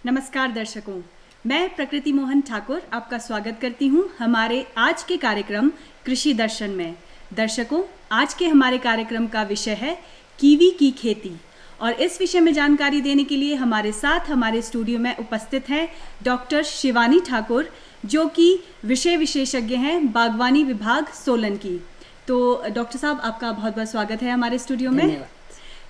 नमस्कार दर्शकों, मैं प्रकृति मोहन ठाकुर आपका स्वागत करती हूं हमारे आज के कार्यक्रम कृषि दर्शन में। दर्शकों, आज के हमारे कार्यक्रम का विषय है कीवी की खेती और इस विषय में जानकारी देने के लिए हमारे साथ हमारे स्टूडियो में उपस्थित हैं डॉक्टर शिवानी ठाकुर, जो कि विषय विशेषज्ञ हैं बागवानी विभाग सोलन की। तो डॉक्टर साहब, आपका बहुत बहुत स्वागत है हमारे स्टूडियो में।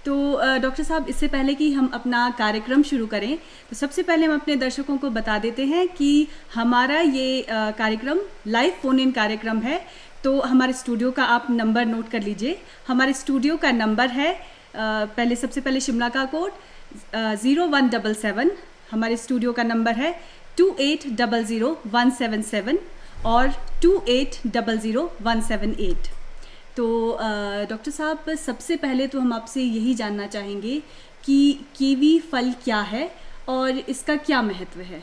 तो डॉक्टर साहब, इससे पहले कि हम अपना कार्यक्रम शुरू करें तो सबसे पहले हम अपने दर्शकों को बता देते हैं कि हमारा ये कार्यक्रम लाइव फ़ोन इन कार्यक्रम है। तो हमारे स्टूडियो का आप नंबर नोट कर लीजिए। हमारे स्टूडियो का नंबर है सबसे पहले शिमला का कोड 0177। हमारे स्टूडियो का नंबर है 28000177 और 28000178। तो डॉक्टर साहब, सबसे पहले तो हम आपसे यही जानना चाहेंगे कि कीवी फल क्या है और इसका क्या महत्व है।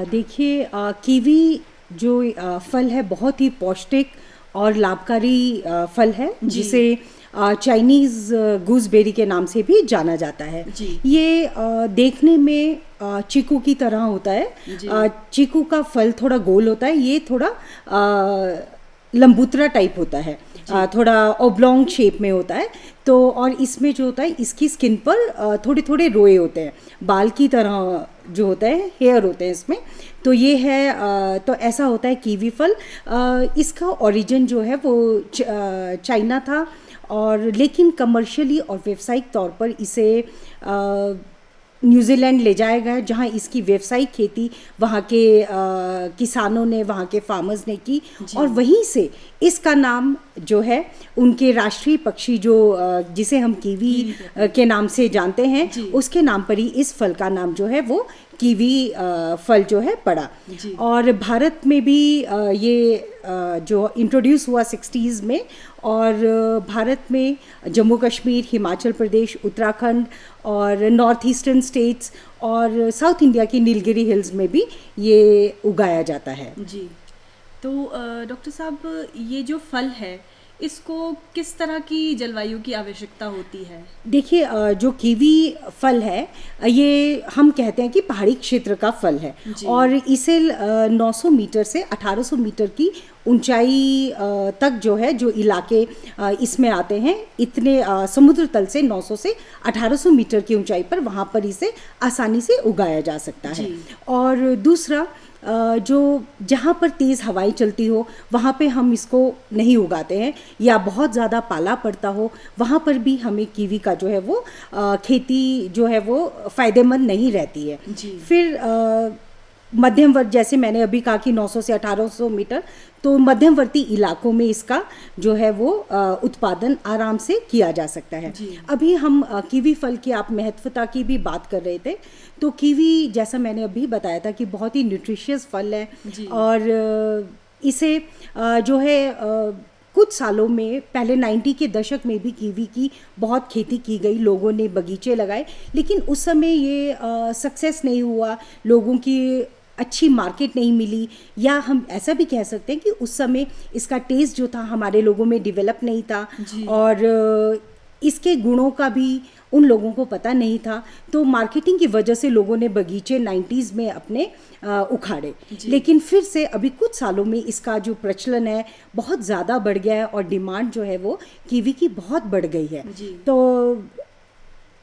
देखिए, कीवी जो फल है बहुत ही पौष्टिक और लाभकारी फल है, जिसे चाइनीज़ गूसबेरी के नाम से भी जाना जाता है। ये देखने में चीकू की तरह होता है। चीकू का फल थोड़ा गोल होता है, ये थोड़ा लंबूतरा टाइप होता है, थोड़ा ओब्लॉन्ग शेप में होता है। तो और इसमें जो होता है, इसकी स्किन पर थोड़े थोड़े रोए होते हैं, बाल की तरह जो होता है, हेयर होते हैं इसमें। तो ये है, तो ऐसा होता है कीवी फल। इसका ओरिजिन जो है वो चाइना था, और लेकिन कमर्शियली और व्यावसायिक तौर पर इसे न्यूजीलैंड ले जाया गया, जहाँ इसकी व्यावसायिक खेती वहाँ के किसानों ने, वहाँ के फार्मर्स ने की, और वहीं से इसका नाम जो है उनके राष्ट्रीय पक्षी जो जिसे हम कीवी के नाम से जानते हैं, उसके नाम पर ही इस फल का नाम जो है वो कीवी फल जो है पड़ा। और भारत में भी ये जो इंट्रोड्यूस हुआ 60s में, और भारत में जम्मू कश्मीर, हिमाचल प्रदेश, उत्तराखंड और नॉर्थ ईस्टर्न स्टेट्स और साउथ इंडिया की नीलगिरी हिल्स में भी ये उगाया जाता है। जी, तो डॉक्टर साहब, ये जो फल है इसको किस तरह की जलवायु की आवश्यकता होती है? देखिए, जो कीवी फल है ये हम कहते हैं कि पहाड़ी क्षेत्र का फल है, और इसे 900 मीटर से 1800 मीटर की ऊंचाई तक जो है, जो इलाके इसमें आते हैं, इतने समुद्र तल से 900 से 1800 मीटर की ऊंचाई पर, वहाँ पर इसे आसानी से उगाया जा सकता है। और दूसरा, जो जहाँ पर तेज़ हवाएं चलती हो वहाँ पे हम इसको नहीं उगाते हैं, या बहुत ज़्यादा पाला पड़ता हो, वहाँ पर भी हमें कीवी का जो है वो खेती जो है वो फ़ायदेमंद नहीं रहती है। फिर मध्यमवर्ती, जैसे मैंने अभी कहा कि 900 से 1800 मीटर, तो मध्यमवर्ती इलाकों में इसका जो है वो उत्पादन आराम से किया जा सकता है। अभी हम कीवी फल की आप महत्वता की भी बात कर रहे थे। तो कीवी, जैसा मैंने अभी बताया था कि बहुत ही न्यूट्रिशियस फल है, और इसे जो है कुछ सालों में, पहले 90 के दशक में भी कीवी की बहुत खेती की गई, लोगों ने बगीचे लगाए, लेकिन उस समय ये सक्सेस नहीं हुआ, लोगों की अच्छी मार्केट नहीं मिली, या हम ऐसा भी कह सकते हैं कि उस समय इसका टेस्ट जो था हमारे लोगों में डेवलप नहीं था, और इसके गुणों का भी उन लोगों को पता नहीं था। तो मार्केटिंग की वजह से लोगों ने बगीचे 90s में अपने उखाड़े, लेकिन फिर से अभी कुछ सालों में इसका जो प्रचलन है बहुत ज़्यादा बढ़ गया है, और डिमांड जो है वो कीवी की बहुत बढ़ गई है। तो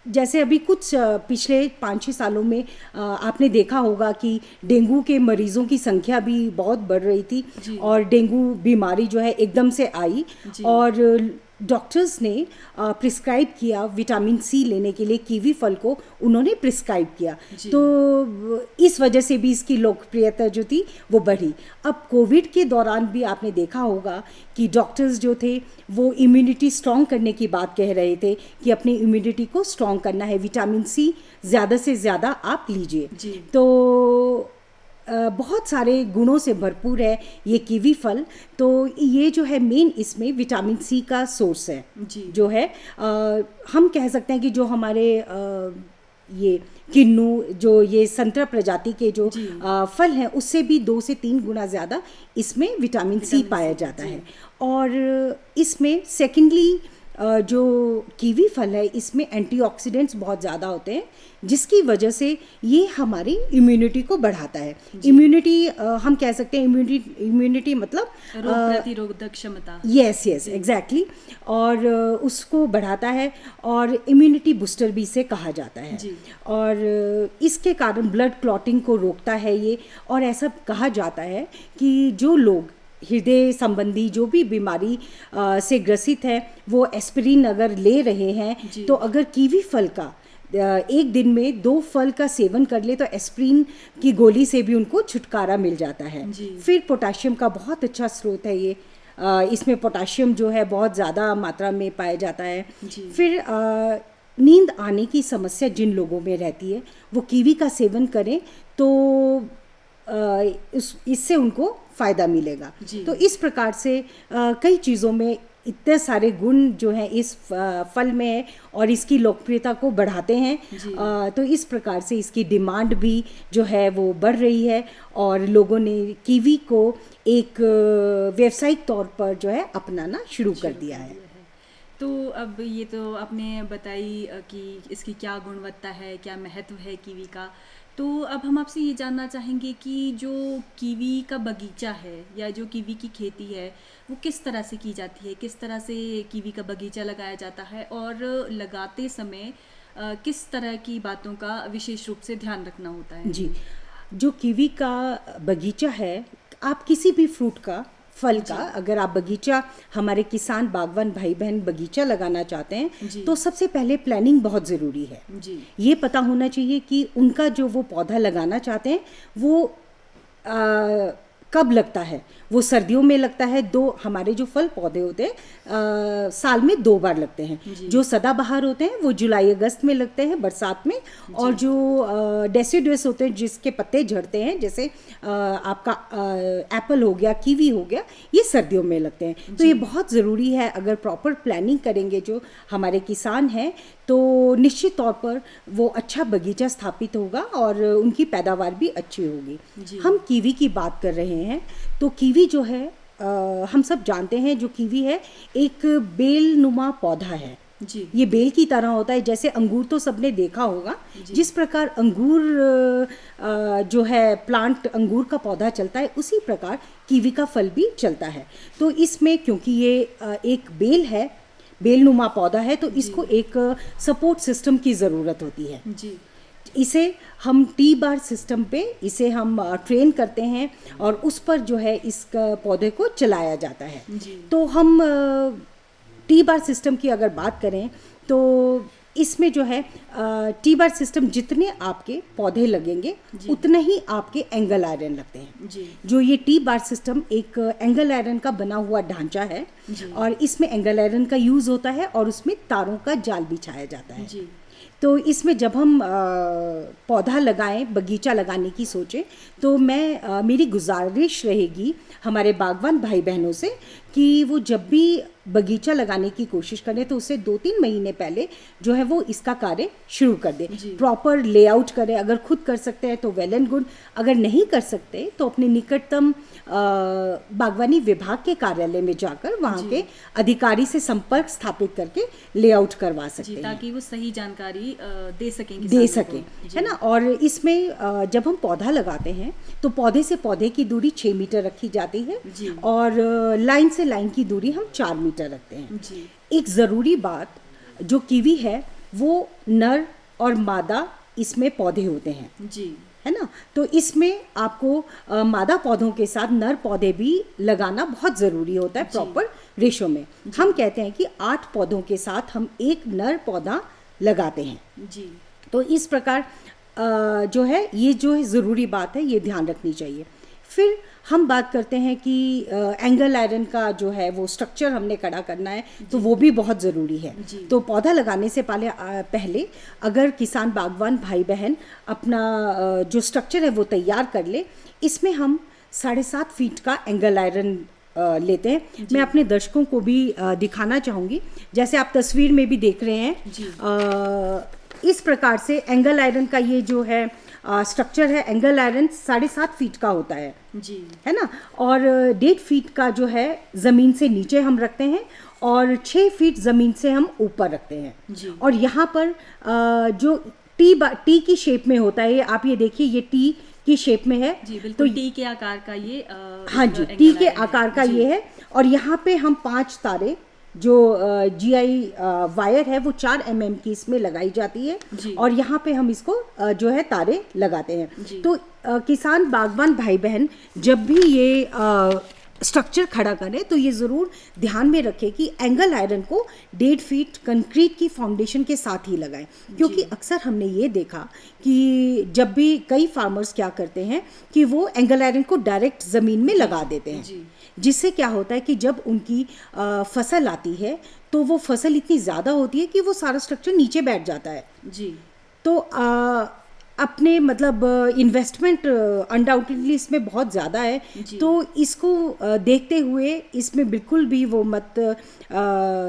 जैसे अभी कुछ पिछले 5-6 सालों में आपने देखा होगा कि डेंगू के मरीजों की संख्या भी बहुत बढ़ रही थी, और डेंगू बीमारी जो है एकदम से आई, और डॉक्टर्स ने प्रिस्क्राइब किया विटामिन सी लेने के लिए, कीवी फल को उन्होंने प्रिस्क्राइब किया। तो इस वजह से भी इसकी लोकप्रियता जो थी वो बढ़ी। अब कोविड के दौरान भी आपने देखा होगा कि डॉक्टर्स जो थे वो इम्यूनिटी स्ट्रॉन्ग करने की बात कह रहे थे कि अपनी इम्यूनिटी को स्ट्रॉन्ग करना है, विटामिन सी ज़्यादा से ज़्यादा आप लीजिए। तो बहुत सारे गुणों से भरपूर है ये कीवी फल। तो ये जो है मेन इसमें विटामिन सी का सोर्स है, जो है हम कह सकते हैं कि जो हमारे ये किन्नू, जो ये संतरा प्रजाति के जो फल हैं, उससे भी 2 से 3 गुना ज़्यादा इसमें विटामिन सी पाया जाता है। और इसमें सेकेंडली जो कीवी फल है इसमें एंटीऑक्सीडेंट्स बहुत ज़्यादा होते हैं, जिसकी वजह से ये हमारी इम्यूनिटी को बढ़ाता है। इम्यूनिटी हम कह सकते हैं इम्यूनिटी मतलब रोग प्रतिरोधक क्षमता। यस एग्जैक्टली, और उसको बढ़ाता है और इम्यूनिटी बूस्टर भी इसे कहा जाता है। और इसके कारण ब्लड क्लॉटिंग को रोकता है ये। और ऐसा कहा जाता है कि जो लोग हृदय संबंधी जो भी बीमारी से ग्रसित है वो एस्पिरिन अगर ले रहे हैं तो अगर कीवी फल का एक दिन में 2 फल का सेवन कर ले तो एस्पिरिन की गोली से भी उनको छुटकारा मिल जाता है। फिर पोटाशियम का बहुत अच्छा स्रोत है ये, इसमें पोटाशियम जो है बहुत ज़्यादा मात्रा में पाया जाता है। फिर नींद आने की समस्या जिन लोगों में रहती है वो कीवी का सेवन करें तो इससे उनको फ़ायदा मिलेगा। तो इस प्रकार से कई चीज़ों में इतने सारे गुण जो हैं इस फल में है और इसकी लोकप्रियता को बढ़ाते हैं। तो इस प्रकार से इसकी डिमांड भी जो है वो बढ़ रही है और लोगों ने कीवी को एक व्यावसायिक तौर पर जो है अपनाना शुरू कर दिया है। तो अब ये तो आपने बताई कि इसकी क्या गुणवत्ता है, क्या महत्व है कीवी का। तो अब हम आपसे ये जानना चाहेंगे कि जो कीवी का बगीचा है या जो कीवी की खेती है वो किस तरह से की जाती है, किस तरह से कीवी का बगीचा लगाया जाता है और लगाते समय किस तरह की बातों का विशेष रूप से ध्यान रखना होता है। जी, जो कीवी का बगीचा है, आप किसी भी फ्रूट का फल का अगर आप बगीचा, हमारे किसान बागवान भाई बहन बगीचा लगाना चाहते हैं तो सबसे पहले प्लानिंग बहुत ज़रूरी है। ये पता होना चाहिए कि उनका जो वो पौधा लगाना चाहते हैं वो कब लगता है। वो सर्दियों में लगता है, हमारे जो फल पौधे होते हैं साल में 2 बार लगते हैं। जो सदाबहार होते हैं वो जुलाई अगस्त में लगते हैं बरसात में, और जो डेसिडुअस होते हैं जिसके पत्ते झड़ते हैं जैसे आपका एप्पल हो गया, कीवी हो गया, ये सर्दियों में लगते हैं। तो ये बहुत ज़रूरी है, अगर प्रॉपर प्लानिंग करेंगे जो हमारे किसान हैं तो निश्चित तौर पर वो अच्छा बगीचा स्थापित होगा और उनकी पैदावार भी अच्छी होगी। हम कीवी की बात कर रहे हैं तो कीवी जो है हम सब जानते हैं जो कीवी है एक बेलनुमा पौधा है। ये बेल की तरह होता है, जैसे अंगूर तो सबने देखा होगा, जिस प्रकार अंगूर जो है प्लांट, अंगूर का पौधा चलता है, उसी प्रकार कीवी का फल भी चलता है। तो इसमें क्योंकि ये एक बेल है, बेलनुमा पौधा है, तो इसको एक सपोर्ट सिस्टम की ज़रूरत होती है। इसे हम टी बार सिस्टम पे इसे हम ट्रेन करते हैं और उस पर जो है इस पौधे को चलाया जाता है। तो हम टी बार सिस्टम की अगर बात करें तो इसमें जो है टी बार सिस्टम जितने आपके पौधे लगेंगे उतने ही आपके एंगल आयरन लगते हैं। जो ये टी बार सिस्टम एक एंगल आयरन का बना हुआ ढांचा है और इसमें एंगल आयरन का यूज़ होता है और उसमें तारों का जाल बिछाया जाता है। तो इसमें जब हम पौधा लगाएं, बगीचा लगाने की सोचें, तो मेरी गुजारिश रहेगी हमारे बागवान भाई बहनों से कि वो जब भी बगीचा लगाने की कोशिश करें तो उससे 2-3 महीने पहले जो है वो इसका कार्य शुरू कर दें। प्रॉपर लेआउट करें, अगर खुद कर सकते हैं तो वेल एंड गुड, अगर नहीं कर सकते तो अपने निकटतम बागवानी विभाग के कार्यालय में जाकर वहाँ के अधिकारी से संपर्क स्थापित करके लेआउट करवा सकते हैं, ताकि वो सही जानकारी दे सकें, है ना। और इसमें जब हम पौधा लगाते हैं तो पौधे से पौधे की दूरी 6 मीटर रखी जाती है और लाइन से लाइन की दूरी हम 4 मीटर रखते हैं। एक ज़रूरी बात, जो कीवी है वो नर और मादा इसमें पौधे होते हैं, है ना। तो इसमें आपको मादा पौधों के साथ नर पौधे भी लगाना बहुत ज़रूरी होता है प्रॉपर रेशो में। हम कहते हैं कि 8 पौधों के साथ हम एक नर पौधा लगाते हैं। तो इस प्रकार जो है ये जो है ज़रूरी बात है, ये ध्यान रखनी चाहिए। फिर हम बात करते हैं कि एंगल आयरन का जो है वो स्ट्रक्चर हमने खड़ा करना है, तो वो भी बहुत ज़रूरी है। तो पौधा लगाने से पहले अगर किसान बागवान भाई बहन अपना जो स्ट्रक्चर है वो तैयार कर ले, इसमें हम 7.5 फीट का एंगल आयरन लेते हैं। मैं अपने दर्शकों को भी दिखाना चाहूँगी, जैसे आप तस्वीर में भी देख रहे हैं। इस प्रकार से एंगल आयरन का ये जो है स्ट्रक्चर है, एंगल आयरन 7.5 फीट का होता है, है ना। और 1.5 फीट का जो है ज़मीन से नीचे हम रखते हैं और 6 फीट ज़मीन से हम ऊपर रखते हैं जी। और यहाँ पर जो टी की शेप में होता है, आप ये देखिए ये टी की शेप में है जी, बिल्कुल टी के आकार का ये हाँ जी, टी के आकार का ये है। और यहाँ पे हम 5 तारे जो GI वायर है वो 4 mm की इसमें लगाई जाती है जी। और यहाँ पे हम इसको जो है तारे लगाते हैं। जी। तो किसान बागवान भाई बहन जब भी ये स्ट्रक्चर खड़ा करें तो ये ज़रूर ध्यान में रखें कि एंगल आयरन को 1.5 फीट कंक्रीट की फाउंडेशन के साथ ही लगाएं, क्योंकि अक्सर हमने ये देखा कि जब भी कई फार्मर्स क्या करते हैं कि वो एंगल आयरन को डायरेक्ट ज़मीन में लगा देते हैं, जिससे क्या होता है कि जब उनकी फसल आती है तो वो फसल इतनी ज़्यादा होती है कि वो सारा स्ट्रक्चर नीचे बैठ जाता है जी। तो अपने मतलब इन्वेस्टमेंट अनडाउटेडली इसमें बहुत ज़्यादा है, तो इसको देखते हुए इसमें बिल्कुल भी वो मत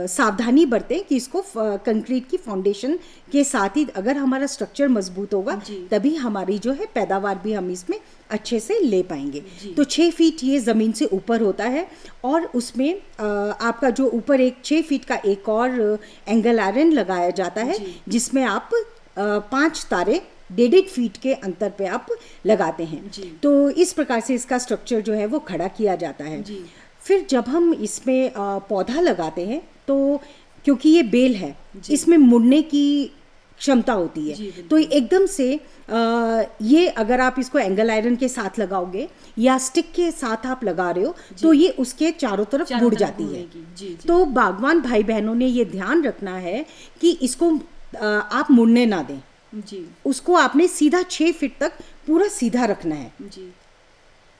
सावधानी बरतें कि इसको कंक्रीट की फाउंडेशन के साथ ही अगर हमारा स्ट्रक्चर मजबूत होगा तभी हमारी जो है पैदावार भी हम इसमें अच्छे से ले पाएंगे। तो 6 फीट ये ज़मीन से ऊपर होता है और उसमें आपका जो ऊपर एक 6 फीट का एक और एंगल आयरन लगाया जाता है जिसमें आप 5 तारे 1.5 फीट के अंतर पे आप लगाते हैं। तो इस प्रकार से इसका स्ट्रक्चर जो है वो खड़ा किया जाता है। फिर जब हम इसमें पौधा लगाते हैं तो क्योंकि ये बेल है इसमें मुड़ने की क्षमता होती है, तो एकदम से ये अगर आप इसको एंगल आयरन के साथ लगाओगे या स्टिक के साथ आप लगा रहे हो तो ये उसके चारों तरफ मुड़ जाती है। तो बागवान भाई बहनों ने ये ध्यान रखना है कि इसको आप मुड़ने ना दें जी। उसको आपने सीधा 6 फीट तक पूरा सीधा रखना है जी।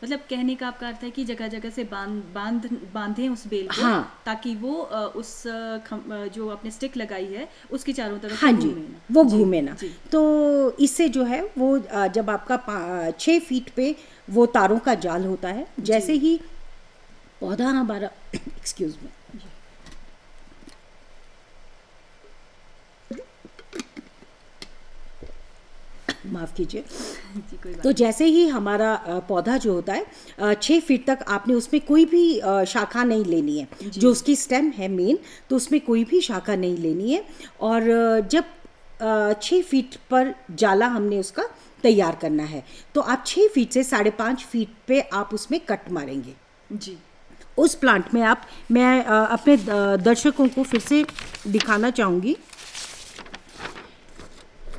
मतलब कहने का आपका अर्थ है कि जगह जगह से बांधें उस बेल को, हाँ, ताकि वो उस जो आपने स्टिक लगाई है उसके चारों तरफ हाँ जी वो घूमे ना। तो इससे जो है वो जब आपका 6 फीट पे वो तारों का जाल होता है, जैसे ही पौधा हमारा एक्सक्यूज मी माफ़ कीजिए। तो जैसे ही हमारा पौधा जो होता है 6 फीट तक आपने उसमें कोई भी शाखा नहीं लेनी है, जो उसकी स्टेम है मेन, तो उसमें कोई भी शाखा नहीं लेनी है। और जब 6 फीट पर जाला हमने उसका तैयार करना है तो आप 6 फीट से 5.5 फीट पे आप उसमें कट मारेंगे जी। उस प्लांट में मैं अपने दर्शकों को फिर से दिखाना चाहूँगी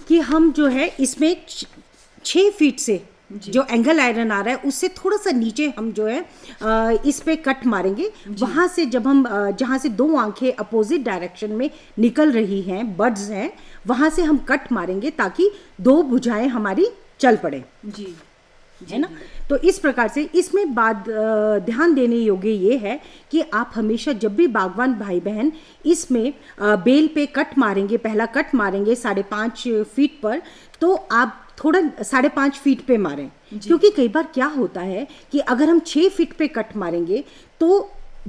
कि हम जो है इसमें 6 फीट से जो एंगल आयरन आ रहा है उससे थोड़ा सा नीचे हम जो है इस पे कट मारेंगे। वहाँ से जब हम जहाँ से 2 आंखें अपोजिट डायरेक्शन में निकल रही हैं, बड्स हैं, वहाँ से हम कट मारेंगे ताकि 2 भुजाएं हमारी चल पड़े जी। है ना। तो इस प्रकार से इसमें ध्यान देने योग्य ये है कि आप हमेशा जब भी बागवान भाई बहन इसमें बेल पे कट मारेंगे, पहला कट मारेंगे 5.5 फीट पर, तो आप थोड़ा 5.5 फीट पे मारें, क्योंकि कई बार क्या होता है कि अगर हम 6 फीट पे कट मारेंगे तो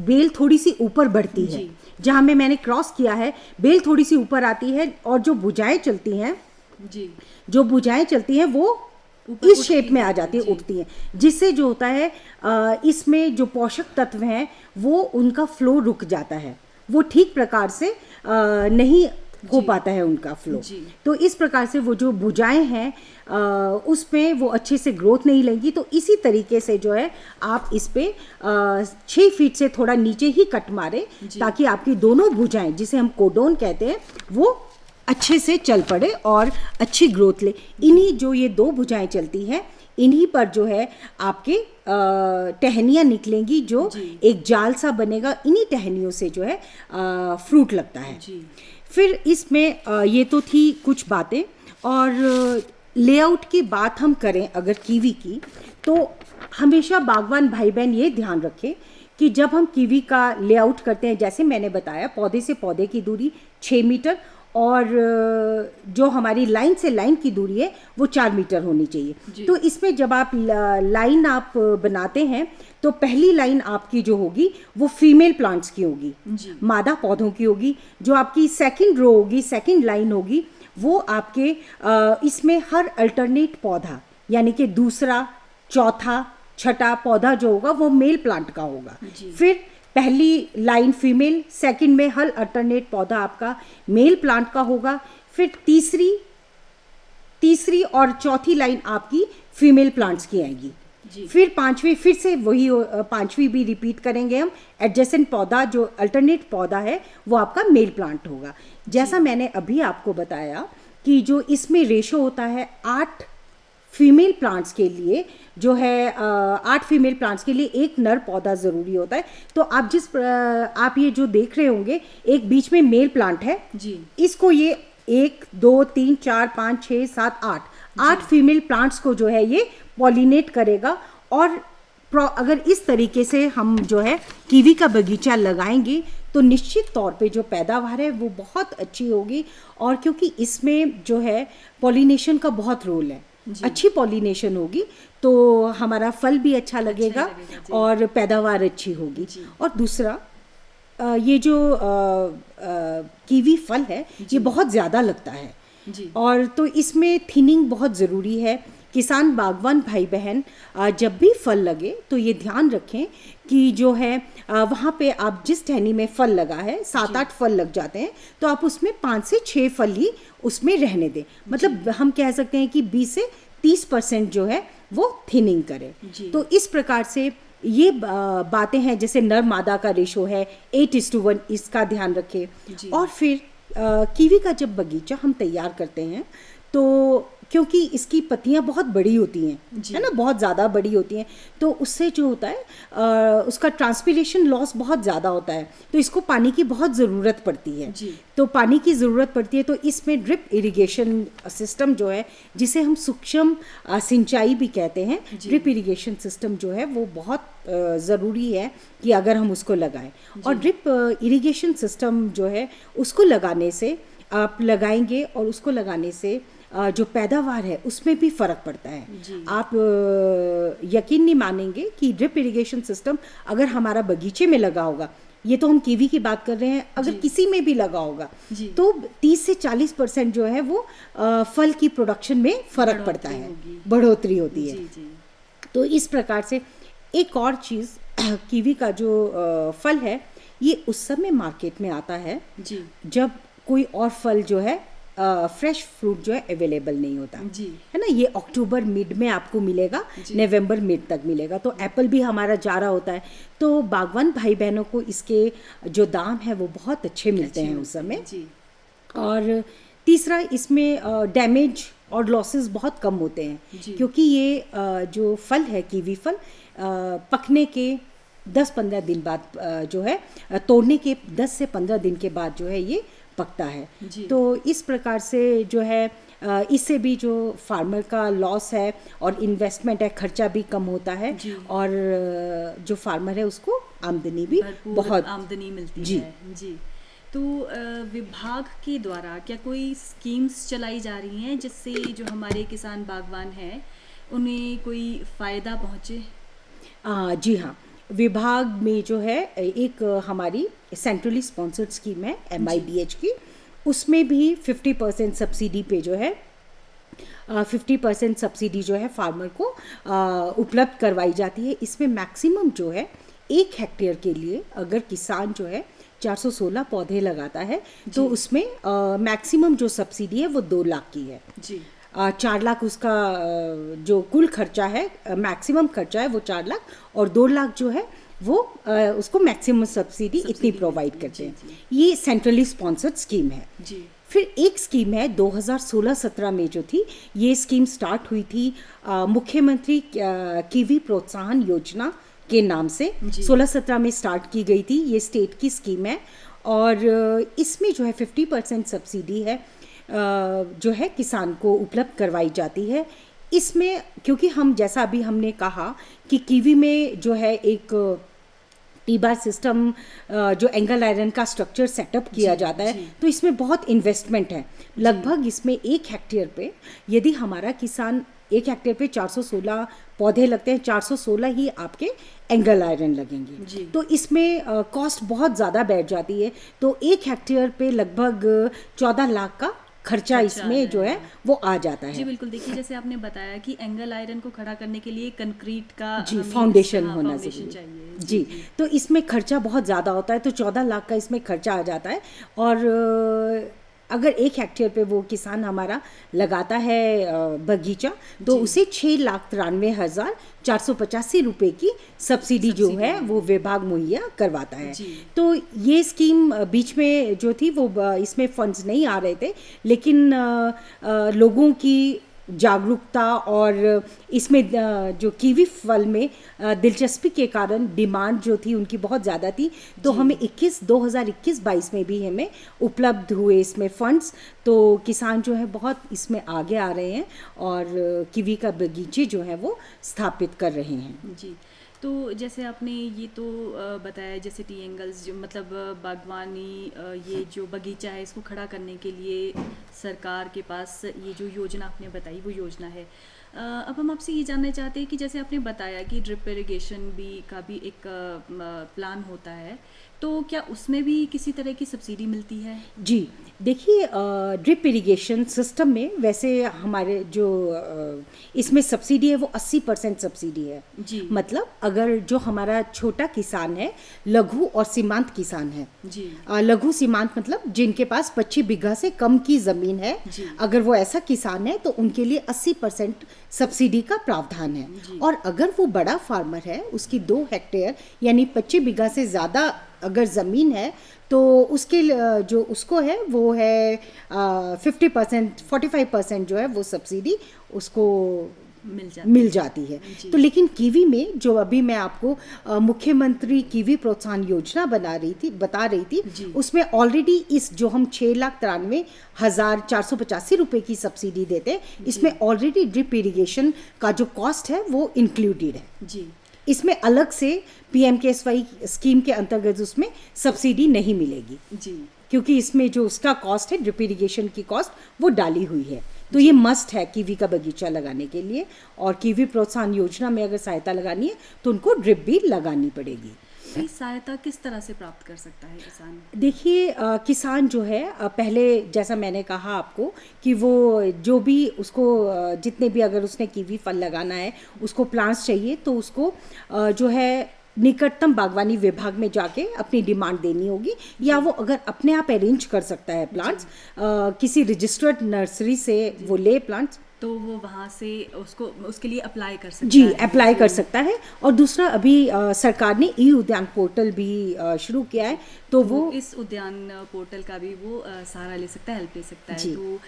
बेल थोड़ी सी ऊपर बढ़ती है। जहाँ मैंने क्रॉस किया है बेल थोड़ी सी ऊपर आती है और जो भुजाएं चलती हैं जो भुजाएं चलती हैं वो इस शेप में आ जाती है, उठती है, जिससे जो होता है इसमें जो पोषक तत्व हैं वो उनका फ्लो रुक जाता है, वो ठीक प्रकार से नहीं हो पाता है उनका फ्लो। तो इस प्रकार से वो जो भुजाएं हैं उसमें वो अच्छे से ग्रोथ नहीं लेंगी। तो इसी तरीके से जो है आप इस पे 6 फीट से थोड़ा नीचे ही कट मारें ताकि आपकी दोनों भुजाएं, जिसे हम कोडोन कहते हैं, वो अच्छे से चल पड़े और अच्छी ग्रोथ ले। इन्हीं जो ये 2 भुजाएं चलती हैं इन्हीं पर जो है आपके टहनियाँ निकलेंगी, जो एक जाल सा बनेगा, इन्हीं टहनियों से जो है फ्रूट लगता है। फिर इसमें ये तो थी कुछ बातें। और लेआउट की बात हम करें अगर कीवी की, तो हमेशा बागवान भाई बहन ये ध्यान रखें कि जब हम कीवी का लेआउट करते हैं, जैसे मैंने बताया पौधे से पौधे की दूरी 6 मीटर और जो हमारी लाइन से लाइन की दूरी है वो 4 मीटर होनी चाहिए। तो इसमें जब आप लाइन आप बनाते हैं तो पहली लाइन आपकी जो होगी वो फीमेल प्लांट्स की होगी, मादा पौधों की होगी। जो आपकी सेकंड रो होगी, सेकंड लाइन होगी, वो आपके इसमें हर अल्टरनेट पौधा यानी कि दूसरा, चौथा, छठा पौधा जो होगा वो मेल प्लांट का होगा। फिर पहली लाइन फीमेल, सेकंड में हर अल्टरनेट पौधा आपका मेल प्लांट का होगा, फिर तीसरी और चौथी लाइन आपकी फीमेल प्लांट्स की आएगी जी। फिर पांचवी फिर से वही पांचवी भी रिपीट करेंगे हम। एडजेसेंट पौधा जो अल्टरनेट पौधा है वो आपका मेल प्लांट होगा। जैसा मैंने अभी आपको बताया कि जो इसमें रेशो होता है 8 फीमेल प्लांट्स के लिए जो है 8 फीमेल प्लांट्स के लिए एक नर पौधा ज़रूरी होता है। तो आप ये जो देख रहे होंगे एक बीच में मेल प्लांट है जी, इसको ये 1 2 3 4 5 6 7 8 फीमेल प्लांट्स को जो है ये पॉलिनेट करेगा। और अगर इस तरीके से हम जो है कीवी का बगीचा लगाएंगे तो निश्चित तौर पे जो पैदावार है वो बहुत अच्छी होगी। और क्योंकि इसमें जो है पॉलिनेशन का बहुत रोल है, अच्छी पॉलिनेशन होगी तो हमारा फल भी अच्छा लगेगा और पैदावार अच्छी होगी। और दूसरा ये जो कीवी फल है ये बहुत ज़्यादा लगता है जी। और तो इसमें थिनिंग बहुत ज़रूरी है। किसान बागवान भाई बहन जब भी फल लगे तो ये ध्यान रखें कि जो है वहाँ पे आप जिस टहनी में फल लगा है 7-8 फल लग जाते हैं तो आप उसमें 5 से 6 फल ही उसमें रहने दें। मतलब हम कह सकते हैं कि 20 से 30% जो है वो थिनिंग करे। तो इस प्रकार से ये बातें हैं, जैसे नर मादा का रेशो है 8:1, इसका ध्यान रखें। और फिर कीवी का जब बगीचा हम तैयार करते हैं तो क्योंकि इसकी पत्तियां बहुत बड़ी होती हैं है ना, बहुत ज़्यादा बड़ी होती हैं, तो उससे जो होता है उसका ट्रांसपिरेशन लॉस बहुत ज़्यादा होता है, तो इसको पानी की बहुत ज़रूरत पड़ती है। तो पानी की ज़रूरत पड़ती है तो इसमें ड्रिप इरिगेशन सिस्टम जो है जिसे हम सूक्ष्म सिंचाई भी कहते हैं, ड्रिप इरिगेशन सिस्टम जो है वो बहुत ज़रूरी है कि अगर हम उसको लगाएं। और ड्रिप इरिगेशन सिस्टम जो है उसको लगाने से आप लगाएंगे और उसको लगाने से जो पैदावार है उसमें भी फ़र्क पड़ता है। आप यकीन नहीं मानेंगे कि ड्रिप इरिगेशन सिस्टम अगर हमारा बगीचे में लगा होगा, ये तो हम कीवी की बात कर रहे हैं, अगर किसी में भी लगा होगा तो 30 से 40% जो है वो फल की प्रोडक्शन में फ़र्क पड़ता है, बढ़ोतरी होती है। तो इस प्रकार से एक और चीज़ कीवी का जो फल है ये उस समय मार्केट में आता है जब कोई और फल जो है फ्रेश फ्रूट जो है अवेलेबल नहीं होता है ना। ये अक्टूबर मिड में आपको मिलेगा, नवंबर मिड तक मिलेगा। तो एप्पल भी हमारा जा रहा होता है, तो बागवान भाई बहनों को इसके जो दाम है वो बहुत अच्छे मिलते हैं उस समय। और तीसरा इसमें डैमेज और लॉसेस बहुत कम होते हैं क्योंकि ये जो फल है कीवी फल पकने के 10-15 दिन बाद जो है तोड़ने के 10 से 15 दिन के बाद जो है ये पकता है। तो इस प्रकार से जो है इससे भी जो फार्मर का लॉस है और इन्वेस्टमेंट है, खर्चा भी कम होता है और जो फार्मर है उसको आमदनी भी बहुत आमदनी मिलती है जी। तो विभाग के द्वारा क्या कोई स्कीम्स चलाई जा रही हैं जिससे जो हमारे किसान बागवान हैं उन्हें कोई फ़ायदा पहुँचे? जी हाँ, विभाग में जो है एक हमारी सेंट्रली स्पॉन्सर्ड स्कीम है MIDH की, उसमें भी 50% सब्सिडी पे जो है 50% सब्सिडी जो है फार्मर को उपलब्ध करवाई जाती है। इसमें मैक्सिमम जो है 1 हेक्टेयर के लिए अगर किसान जो है 416 पौधे लगाता है तो उसमें मैक्सिमम जो सब्सिडी है वो 2 लाख की है। 4 लाख उसका जो कुल खर्चा है, मैक्सिमम खर्चा है वो 4 लाख और 2 लाख जो है वो उसको मैक्सिमम सब्सिडी इतनी प्रोवाइड करते हैं। ये सेंट्रली स्पॉन्सर्ड स्कीम है। फिर एक स्कीम है 2016-17 में जो थी, ये स्कीम स्टार्ट हुई थी मुख्यमंत्री कीवी प्रोत्साहन योजना के नाम से 16-17 में स्टार्ट की गई थी। ये स्टेट की स्कीम है और इसमें जो है 50% सब्सिडी है जो है किसान को उपलब्ध करवाई जाती है। इसमें क्योंकि हम जैसा अभी हमने कहा कि कीवी में जो है एक टी-बार सिस्टम जो एंगल आयरन का स्ट्रक्चर सेटअप किया जाता है तो इसमें बहुत इन्वेस्टमेंट है। लगभग इसमें 1 हेक्टेयर पे यदि हमारा किसान 1 हेक्टेयर पे 416 पौधे लगते हैं, 416 ही आपके एंगल आयरन लगेंगे। तो इसमें कॉस्ट बहुत ज़्यादा बैठ जाती है। तो 1 हेक्टेयर पे लगभग 14 लाख का खर्चा इसमें जो है वो आ जाता जी है। बिल्कुल। देखिए जैसे आपने बताया कि एंगल आयरन को खड़ा करने के लिए कंक्रीट का जी हमें फाउंडेशन हाँ, होना फाउंडेशन ज़रूरी चाहिए। है जी। तो इसमें खर्चा बहुत ज़्यादा होता है, तो 14 लाख का इसमें खर्चा आ जाता है। और अगर 1 हेक्टेयर पे वो किसान हमारा लगाता है बगीचा, तो उसे 6,93,485 रुपये की सब्सिडी जो है वो विभाग मुहैया करवाता है। जी। तो ये स्कीम बीच में जो थी वो इसमें फंड्स नहीं आ रहे थे, लेकिन लोगों की जागरूकता और इसमें जो कीवी फल में दिलचस्पी के कारण डिमांड जो थी उनकी बहुत ज़्यादा थी, तो हमें 2021-22 में भी हमें उपलब्ध हुए इसमें फंड्स। तो किसान जो है बहुत इसमें आगे आ रहे हैं और कीवी का बगीचे जो है वो स्थापित कर रहे हैं। जी। तो जैसे आपने ये तो बताया जैसे टी एंगल्स जो मतलब बागवानी ये जो बगीचा है इसको खड़ा करने के लिए सरकार के पास ये जो योजना आपने बताई वो योजना है। अब हम आपसे ये जानना चाहते हैं कि जैसे आपने बताया कि ड्रिप इरिगेशन का भी एक प्लान होता है, तो क्या उसमें भी किसी तरह की सब्सिडी मिलती है? जी देखिए, ड्रिप इरिगेशन सिस्टम में वैसे हमारे जो इसमें सब्सिडी है वो 80% सब्सिडी है। जी। मतलब अगर जो हमारा छोटा किसान है, लघु और सीमांत किसान है, जी। लघु सीमांत मतलब जिनके पास 25 बीघा से कम की ज़मीन है, जी। अगर वो ऐसा किसान है तो उनके लिए 80% सब्सिडी का प्रावधान है। जी। और अगर वो बड़ा फार्मर है, उसकी 2 हेक्टेयर यानी 25 बीघा से ज़्यादा अगर ज़मीन है, तो उसके जो उसको है वो है 50% 45% जो है वो सब्सिडी उसको मिल जाती है। तो लेकिन कीवी में जो अभी मैं आपको मुख्यमंत्री कीवी प्रोत्साहन योजना बता रही थी, उसमें ऑलरेडी इस जो हम 6,93,485 रुपये की सब्सिडी देते हैं, इसमें ऑलरेडी ड्रिप इरिगेशन का जो कॉस्ट है वो इंक्लूडेड है। जी। इसमें अलग से PMKSY स्कीम के अंतर्गत उसमें सब्सिडी नहीं मिलेगी जी, क्योंकि इसमें जो उसका कॉस्ट है ड्रिप इरिगेशन की कॉस्ट वो डाली हुई है। तो ये मस्ट है कीवी का बगीचा लगाने के लिए, और कीवी प्रोत्साहन योजना में अगर सहायता लगानी है तो उनको ड्रिप भी लगानी पड़ेगी। ये सहायता किस तरह से प्राप्त कर सकता है किसान? देखिए, किसान जो है पहले जैसा मैंने कहा आपको कि वो जो भी उसको जितने भी अगर उसने कीवी फल लगाना है उसको प्लांट्स चाहिए, तो उसको जो है निकटतम बागवानी विभाग में जाके अपनी डिमांड देनी होगी, या वो अगर अपने आप अरेंज कर सकता है प्लांट्स, किसी रजिस्टर्ड नर्सरी से वो ले प्लांट्स, तो वो वहाँ से उसको उसके लिए अप्लाई कर सकता जी है। अप्लाई कर सकता है। और दूसरा अभी सरकार ने ई उद्यान पोर्टल भी शुरू किया है, तो वो इस उद्यान पोर्टल का भी वो सहारा ले सकता है, हेल्प ले सकता है। जी। तो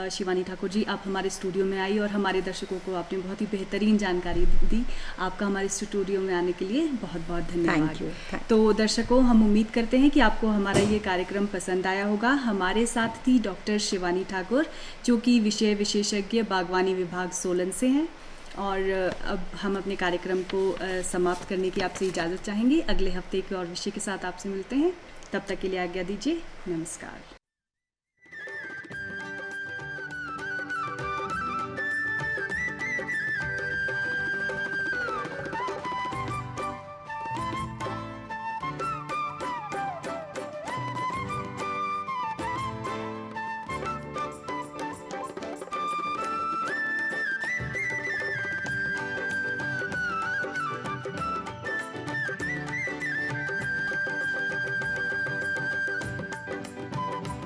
शिवानी ठाकुर जी, आप हमारे स्टूडियो में आई और हमारे दर्शकों को आपने बहुत ही बेहतरीन जानकारी दी। आपका हमारे स्टूडियो में आने के लिए बहुत बहुत धन्यवाद। Thank you. तो दर्शकों, हम उम्मीद करते हैं कि आपको हमारा ये कार्यक्रम पसंद आया होगा। हमारे साथ थी डॉक्टर शिवानी ठाकुर, जो कि विषय विशेषज्ञ बागवानी विभाग सोलन से हैं। और अब हम अपने कार्यक्रम को समाप्त करने की आपसे इजाज़त चाहेंगे। अगले हफ्ते के और विषय के साथ आपसे मिलते हैं। तब तक के लिए आज्ञा दीजिए। नमस्कार।